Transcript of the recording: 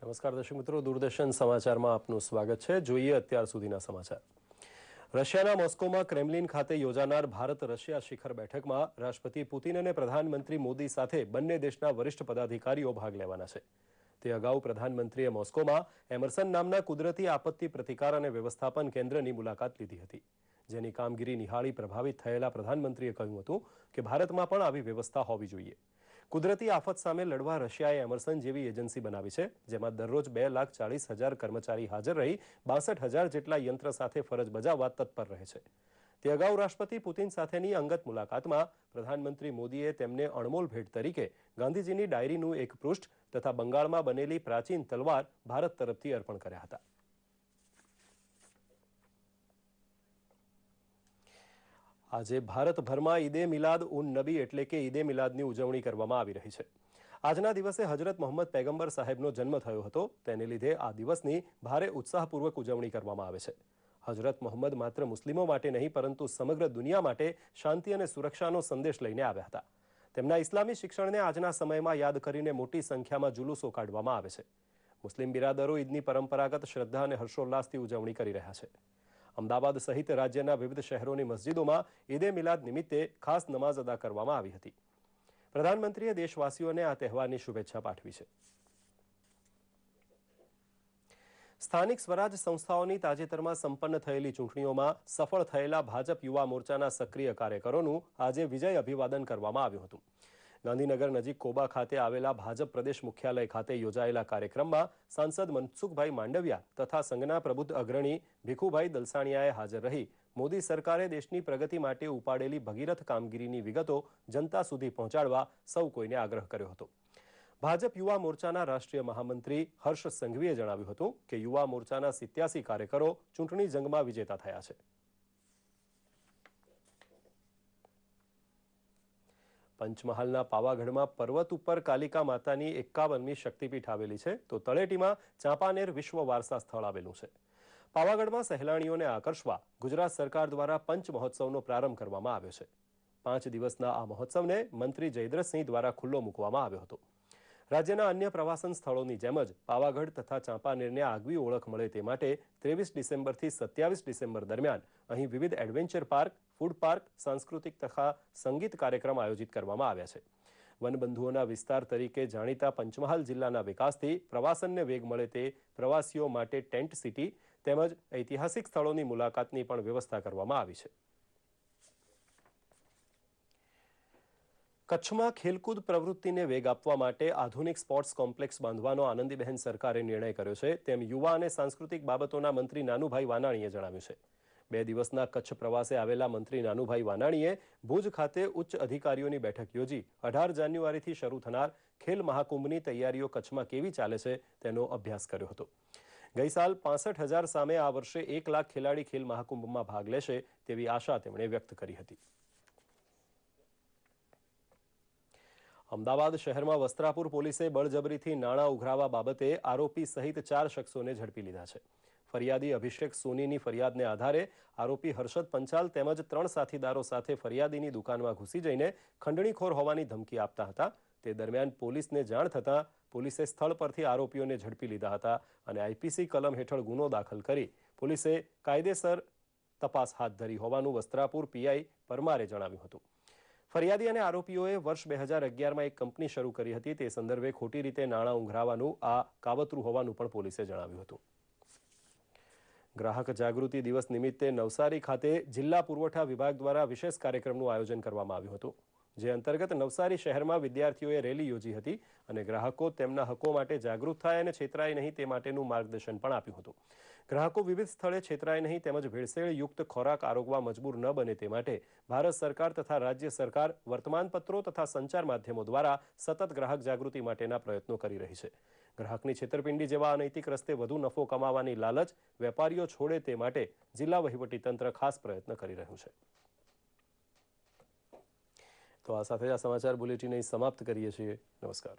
નમસ્કાર દર્શક મિત્રો, દૂરદર્શન સમાચારમાં આપનું સ્વાગત છે। જોઈએ અત્યાર સુધીના સમાચાર। રશિયાના મોસ્કોમાં ક્રેમલિન ખાતે યોજાનાર ભારત રશિયા શિખર બેઠકમાં રાષ્ટ્રપતિ પુતિન અને પ્રધાનમંત્રી મોદી સાથે બંને દેશના વરિષ્ઠ પદાધિકારીઓ ભાગ લેવાના છે। તે અગાઉ પ્રધાનમંત્રીએ મોસ્કોમાં એમર્સન નામના કુદરતી આપત્તિ પ્રતિકાર અને વ્યવસ્થાપન કેન્દ્રની મુલાકાત લીધી હતી, જેની કામગીરી નિહાળી પ્રભાવિત થયેલા પ્રધાનમંત્રીએ કહ્યું હતું કે ભારતમાં પણ આવી વ્યવસ્થા હોવી જોઈએ। કુદરતી આફત સામે લડવા રશિયાએ એમર્સન જેવી એજન્સી બનાવી છે, જેમાં દરરોજ 2,40,000 કર્મચારી હાજર રહી 62,000 જેટલા યંત્ર સાથે ફરજ બજાવવા તત્પર રહે છે। તે અગાઉ રાષ્ટ્રપતિ પુતિન સાથેની અંગત મુલાકાતમાં પ્રધાનમંત્રી મોદીએ તેમને અણમોલ ભેટ તરીકે ગાંધીજીની ડાયરીનું એક પૃષ્ઠ તથા બંગાળમાં બનેલી પ્રાચીન તલવાર ભારત તરફથી અર્પણ કર્યા હતા। આજે ભારતભરમાં ઈદે મિલાદ ઉન નબી એટલે કે ઈદે મિલાદની ઉજવણી કરવામાં આવી રહી છે। આજના દિવસે હજરત મોહમ્મદ પૈગંબર સાહેબનો જન્મ થયો હતો, તેને લીધે આ દિવસની ભારે ઉત્સાહપૂર્વક ઉજવણી કરવામાં આવે છે। હજરત મોહમ્મદ માત્ર મુસ્લિમો માટે નહીં પરંતુ સમગ્ર દુનિયા માટે શાંતિ અને સુરક્ષાનો સંદેશ લઈને આવ્યા હતા। તેમના ઇસ્લામી શિક્ષણને આજના સમયમાં યાદ કરીને મોટી સંખ્યામાં જુલુસો કાઢવામાં આવે છે। મુસ્લિમ બિરાદરો ઈદની પરંપરાગત શ્રદ્ધા અને હર્ષોલ્લાસથી ઉજવણી કરી રહ્યા છે। અમદાવાદ સહિત રાજ્યના વિવિધ શહેરોની મસ્જિદોમાં ઈદે મિલાદ નિમિત્તે ખાસ નમાઝ અદા કરવામાં આવી હતી। પ્રધાનમંત્રીએ દેશવાસીઓને આ તહેવારની શુભેચ્છા પાઠવી છે। સ્થાનિક સ્વરાજ સંસ્થાઓની તાજેતરમાં સંપન્ન થયેલી ચૂંટણીઓમાં સફળ થયેલા ભાજપ યુવા મોરચાના સક્રિય કાર્યકરોનું આજે વિજય અભિવાદન કરવામાં આવ્યું હતું। ગાંધીનગર નજીક કોબા ખાતે આવેલા ભાજપ પ્રદેશ મુખ્યાલય ખાતે યોજાયેલા કાર્યક્રમમાં સાંસદ મનસુખભાઈ માંડવિયા તથા સંઘના પ્રબુદ્ધ અગ્રણી ભીખુભાઈ દલસાણિયાએ હાજર રહી મોદી સરકારે દેશની પ્રગતિ માટે ઉપાડેલી ભગીરથ કામગીરીની વિગતો જનતા સુધી પહોંચાડવા સૌ કોઈને આગ્રહ કર્યો હતો। ભાજપ યુવા મોરચાના રાષ્ટ્રીય મહામંત્રી હર્ષ સંઘવીએ જણાવ્યું હતું કે યુવા મોરચાના 87 કાર્યકરો ચૂંટણી જંગમાં વિજેતા થયા છે। પંચમહાલના પાવાગઢમાં પર્વત ઉપર કાલિકા માતાની 51મી શક્તિપીઠ આવેલી છે, તો તળેટીમાં ચાંપાનેર વિશ્વ વારસા સ્થળ આવેલું છે। પાવાગઢમાં સહેલાણીઓને આકર્ષવા ગુજરાત સરકાર દ્વારા પંચ મહોત્સવનો પ્રારંભ કરવામાં આવ્યો છે। 5 દિવસના આ મહોત્સવને મંત્રી જયદ્રથસિંહ દ્વારા ખુલ્લો મૂકવામાં આવ્યો હતો। રાજ્યના અન્ય પ્રવાસન સ્થળોની જેમ જ પાવાગઢ તથા ચાંપાનેરને આગવી ઓળખ મળે તે માટે 23 ડિસેમ્બરથી 27 ડિસેમ્બર દરમિયાન અહીં વિવિધ એડવેન્ચર પાર્ક, ફૂડ પાર્ક, સાંસ્કૃતિક તથા સંગીત કાર્યક્રમ આયોજિત કરવામાં આવ્યા છે। વનબંધુઓના વિસ્તાર તરીકે જાણીતા પંચમહાલ જિલ્લાના વિકાસથી પ્રવાસનને વેગ મળે તે પ્રવાસીઓ માટે ટેન્ટ સિટી તેમજ ઐતિહાસિક સ્થળોની મુલાકાતની પણ વ્યવસ્થા કરવામાં આવી છે। કચ્છમાં ખેલકૂદ પ્રવૃત્તિને વેગ આપવા માટે આધુનિક સ્પોર્ટ્સ કોમ્પ્લેક્સ બાંધવાનો આનંદીબહેન સરકારે નિર્ણય કર્યો છે, તેમ યુવા અને સાંસ્કૃતિક બાબતોના મંત્રી નાનુભાઈ વાનાણીએ જણાવ્યું છે। 2 દિવસના કચ્છ પ્રવાસે આવેલા મંત્રી નાનુભાઈ વાનાણીએ ભુજ ખાતે ઉચ્ચ અધિકારીઓની બેઠક યોજી 18 જાન્યુઆરીથી શરૂ થનાર ખેલ મહાકુંભની તૈયારીઓ કચ્છમાં કેવી ચાલે છે તેનો અભ્યાસ કર્યો હતો। ગઈ સાલ 65,000 સામે આ વર્ષે 1 લાખ ખેલાડી ખેલ મહાકુંભમાં ભાગ લેશે તેવી આશા તેમણે વ્યક્ત કરી હતી। અમદાવાદ શહેરમાં વસ્ત્રાપુર પોલીસે બળજબરીથી નાણાં ઉઘરાવા બાબતે આરોપી સહિત 4 શખ્સોને ઝડપી લીધા છે। ફરિયાદી અભિષેક સોનીની ફરિયાદને આધારે આરોપી હર્ષદ પંચાલ તેમજ 3 સાથીદારો સાથે ફરિયાદીની દુકાનમાં ઘૂસી જઈને ખંડણીખોર હોવાની ધમકી આપતા હતા। તે દરમિયાન પોલીસને જાણ થતાં પોલીસે સ્થળ પરથી આરોપીઓને ઝડપી લીધા હતા અને આઈપીસી કલમ હેઠળ ગુનો દાખલ કરી પોલીસે કાયદેસર તપાસ હાથ ધરી હોવાનું વસ્ત્રાપુર પીઆઈ પરમારે જણાવ્યું હતું। ફરિયાદી અને આરોપીઓએ વર્ષ 2011માં એક કંપની શરૂ કરી હતી, તે સંદર્ભે ખોટી રીતે નાણાં ઉઘરાવવાનું આ કાવતરું હોવાનું પણ પોલીસે જણાવ્યું હતું। ગ્રાહક જાગૃતિ દિવસ નિમિત્તે નવસારી ખાતે જિલ્લા પુરવઠા વિભાગ દ્વારા વિશેષ કાર્યક્રમનું આયોજન કરવામાં આવ્યું હતું, જે અંતર્ગત નવસારી શહેરમાં વિદ્યાર્થીઓએ રેલી યોજી હતી અને ગ્રાહકો તેમના હકો માટે જાગૃત થાય અને છેતરાય નહીં તે માટેનું માર્ગદર્શન પણ આપ્યું હતું। ગ્રાહકો વિવિધ સ્થળે છેતરાય નહીં તેમજ ભેળસેળયુક્ત ખોરાક આરોગવા મજબૂર ન બને તે માટે ભારત સરકાર તથા રાજ્ય સરકાર વર્તમાનપત્રો તથા સંચાર માધ્યમો દ્વારા સતત ગ્રાહક જાગૃતિ માટેના પ્રયત્નો કરી રહી છે। ગ્રાહકની છેતરપિંડી જેવા અનૈતિક રસ્તે વધુ નફો કમાવાની લાલચ વેપારીઓ છોડે તે માટે જિલ્લા વહીવટીતંત્ર ખાસ પ્રયત્ન કરી રહ્યું છે। તો આ સાથે આ સમાચાર બુલેટિન અહીં સમાપ્ત કરીએ છીએ। નમસ્કાર।